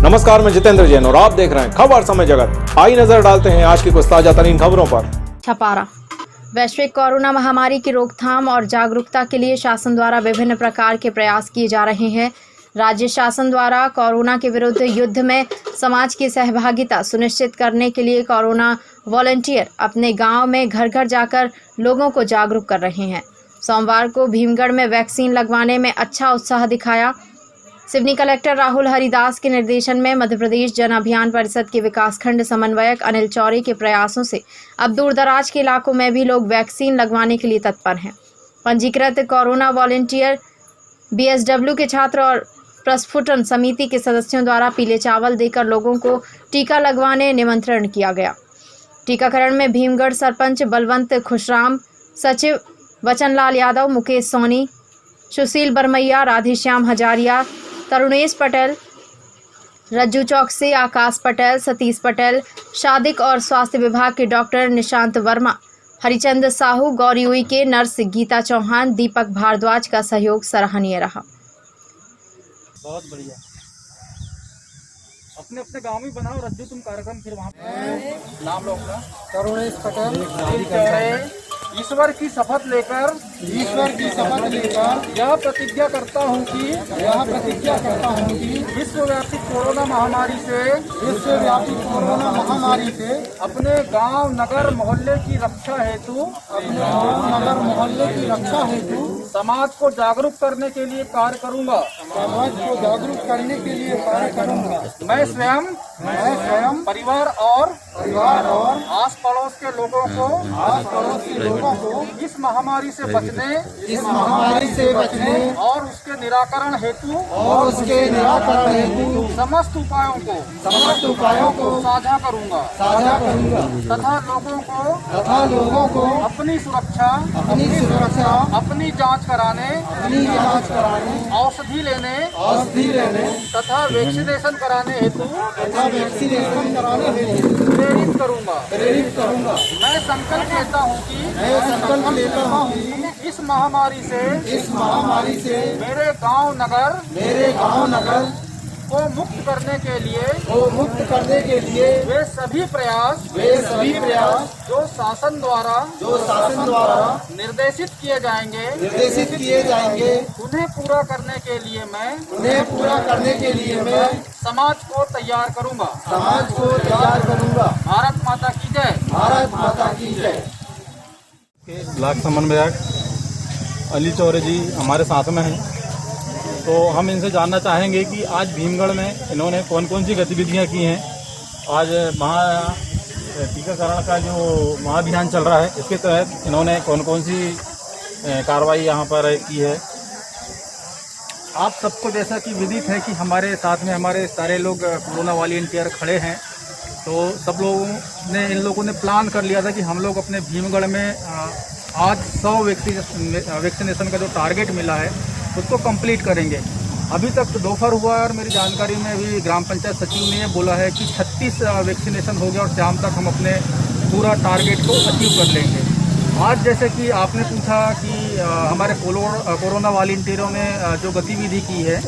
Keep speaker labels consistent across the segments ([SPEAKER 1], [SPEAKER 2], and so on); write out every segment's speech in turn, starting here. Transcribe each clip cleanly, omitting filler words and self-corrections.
[SPEAKER 1] नमस्कार, मैं जितेंद्र जैन और आप देख रहे हैं खबर समय जगत। आई नजर डालते हैं आज की कुछ ताजा तरीन खबरों पर।
[SPEAKER 2] छपारा वैश्विक कोरोना महामारी की रोकथाम और जागरूकता के लिए शासन द्वारा विभिन्न प्रकार के प्रयास किए जा रहे हैं। राज्य शासन द्वारा कोरोना के विरुद्ध युद्ध में समाज की सहभागिता सुनिश्चित करने के लिए कोरोना वॉलंटियर अपने गांव में घर घर जाकर लोगों को जागरूक कर रहे हैं। सोमवार को भीमगढ़ में वैक्सीन लगवाने में अच्छा उत्साह दिखाया। सिवनी कलेक्टर राहुल हरिदास के निर्देशन में मध्य प्रदेश जन अभियान परिषद के विकासखंड समन्वयक अनिल चौरे के प्रयासों से अब दूर दराज के इलाकों में भी लोग वैक्सीन लगवाने के लिए तत्पर हैं। पंजीकृत कोरोना वॉलंटियर BSW के छात्र और प्रस्फुटन समिति के सदस्यों द्वारा पीले चावल देकर लोगों को टीका लगवाने निमंत्रण किया गया। टीकाकरण में भीमगढ़ सरपंच बलवंत खुशराम, सचिव वचनलाल यादव, मुकेश सोनी, सुशील बरमैया, राधेश्याम हजारिया, तरुणेश पटेल, रज्जू चौकसी, आकाश पटेल, सतीश पटेल, शादिक और स्वास्थ्य विभाग के डॉक्टर निशांत वर्मा, हरिचंद साहू, गौरी उई के नर्स गीता चौहान, दीपक भारद्वाज का सहयोग सराहनीय रहा।
[SPEAKER 3] बहुत बढ़िया। अपने अपने गांव में बनाओ रज्जू तुम कार्यक्रम, फिर वहाँ नाम लो अपना।
[SPEAKER 4] तरुणेश पटेल,
[SPEAKER 3] ईश्वर की शपथ लेकर यह प्रतिज्ञा करता हूँ कि विश्वव्यापी कोरोना महामारी से अपने गांव नगर मोहल्ले की रक्षा हेतु समाज को जागरूक करने के लिए कार्य करूँगा। मैं स्वयं परिवार और आस पड़ोस के लोगों को इस महामारी से बचने और उसके निराकरण हेतु समस्त उपायों को साझा करूंगा तथा लोगों को अपनी सुरक्षा अपनी जांच कराने औषधि लेने तथा वैक्सीनेशन कराने हेतु प्रेरित करूंगा। मैं संकल्प लेता हूं कि इस महामारी से मेरे गांव नगर को मुक्त करने के लिए वे सभी प्रयास जो शासन द्वारा निर्देशित किए जाएंगे उन्हें पूरा करने के लिए मैं समाज को तैयार करूंगा। भारत माता की जय।
[SPEAKER 5] ब्लॉक समन्वयक अनिल चौरे जी हमारे साथ में हैं, तो हम इनसे जानना चाहेंगे कि आज भीमगढ़ में इन्होंने कौन कौन सी गतिविधियां की हैं। आज टीकाकरण का जो महाअभियान चल रहा है, इसके तहत इन्होंने कौन कौन सी कार्रवाई यहाँ पर की है।
[SPEAKER 3] आप सबको जैसा कि विदित है कि हमारे साथ में हमारे सारे लोग कोरोना वॉलंटियर खड़े हैं, तो सब लोगों ने इन लोगों ने प्लान कर लिया था कि हम लोग अपने भीमगढ़ में आज 100 वैक्सीनेशन का जो टारगेट मिला है उसको कंप्लीट करेंगे। अभी तक दोपहर हुआ और मेरी जानकारी में अभी ग्राम पंचायत सचिव ने बोला है कि 36 वैक्सीनेशन हो गया और शाम तक हम अपने पूरा टारगेट को अचीव कर लेंगे। आज जैसे कि आपने पूछा कि हमारे कोरोना वॉलंटियरों ने जो गतिविधि की है,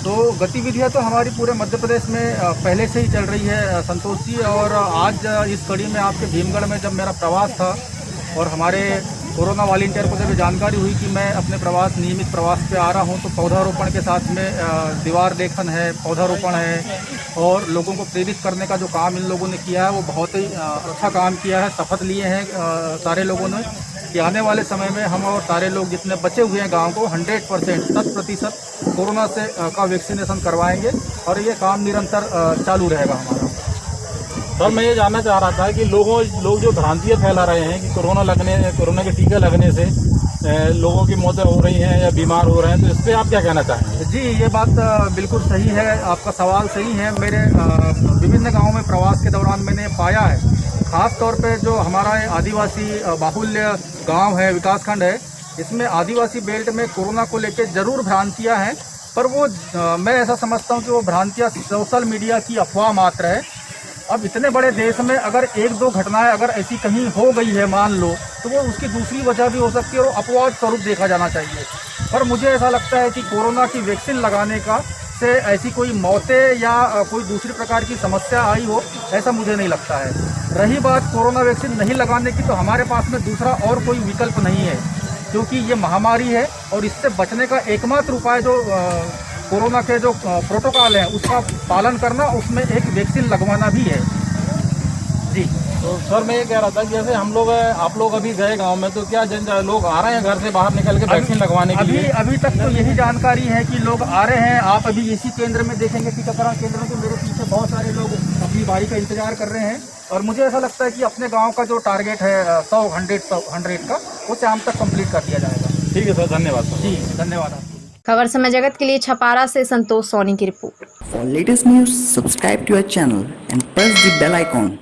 [SPEAKER 3] तो गतिविधियां तो हमारी पूरे मध्य प्रदेश में पहले से ही चल रही है संतोष जी। और आज इस कड़ी में आपके भीमगढ़ में जब मेरा प्रवास था और हमारे कोरोना वॉलंटियर को जब जानकारी हुई कि मैं अपने नियमित प्रवास पे आ रहा हूं, तो पौधारोपण के साथ में दीवार लेखन है, पौधारोपण है और लोगों को प्रेरित करने का जो काम इन लोगों ने किया है वो बहुत ही अच्छा काम किया है। शपथ लिए हैं सारे लोगों ने कि आने वाले समय में हम और सारे लोग जितने बचे हुए हैं गाँव को 100% कोरोना से का वैक्सीनेशन करवाएंगे और ये काम निरंतर चालू रहेगा हमारा।
[SPEAKER 5] सर, मैं ये जानना चाह रहा था कि लोग जो भ्रांतियाँ फैला रहे हैं कि कोरोना के टीके लगने से लोगों की मौतें हो रही हैं या बीमार हो रहे हैं, तो इस पर आप क्या कहना चाहेंगे?
[SPEAKER 3] जी, ये बात बिल्कुल सही है, आपका सवाल सही है। मेरे विभिन्न गाँवों में प्रवास के दौरान मैंने पाया है, ख़ास तौर पे जो हमारा आदिवासी बाहुल्य गांव है, विकासखंड है, इसमें आदिवासी बेल्ट में कोरोना को लेकर ज़रूर भ्रांतियां हैं, पर वो मैं ऐसा समझता हूं कि वो भ्रांतियां सोशल मीडिया की अफवाह मात्र है। अब इतने बड़े देश में अगर एक दो घटनाएं अगर ऐसी कहीं हो गई है मान लो, तो वो उसकी दूसरी वजह भी हो सकती है और अपवाद स्वरूप देखा जाना चाहिए। पर मुझे ऐसा लगता है कि कोरोना की वैक्सीन लगाने का इससे ऐसी कोई मौतें या कोई दूसरी प्रकार की समस्या आई हो, ऐसा मुझे नहीं लगता है। रही बात कोरोना वैक्सीन नहीं लगाने की, तो हमारे पास में दूसरा और कोई विकल्प नहीं है, क्योंकि ये महामारी है और इससे बचने का एकमात्र उपाय जो कोरोना के जो प्रोटोकॉल हैं उसका पालन करना, उसमें एक वैक्सीन लगवाना भी है जी।
[SPEAKER 5] तो सर मैं ये कह रहा था कि जैसे हम लोग आप लोग अभी गए गांव में, तो क्या लोग आ रहे हैं घर से बाहर निकल के वैक्सीन लगवाने के लिए?
[SPEAKER 3] अभी तक तो यही जानकारी है कि लोग आ रहे हैं। आप अभी इसी केंद्र में देखेंगे, टीकाकरण केंद्र में, तो मेरे पीछे बहुत सारे लोग अपनी बारी का इंतजार कर रहे हैं। और मुझे ऐसा लगता है कि अपने गाँव का जो टारगेट है 100 का, वो शाम तक कंप्लीट कर दिया जाएगा।
[SPEAKER 5] ठीक है सर, धन्यवाद सर।
[SPEAKER 3] जी धन्यवाद आपको।
[SPEAKER 2] खबर समय जगत के लिए छपारा से संतोष सोनी की report.
[SPEAKER 4] For latest news, subscribe to our channel and press the bell icon.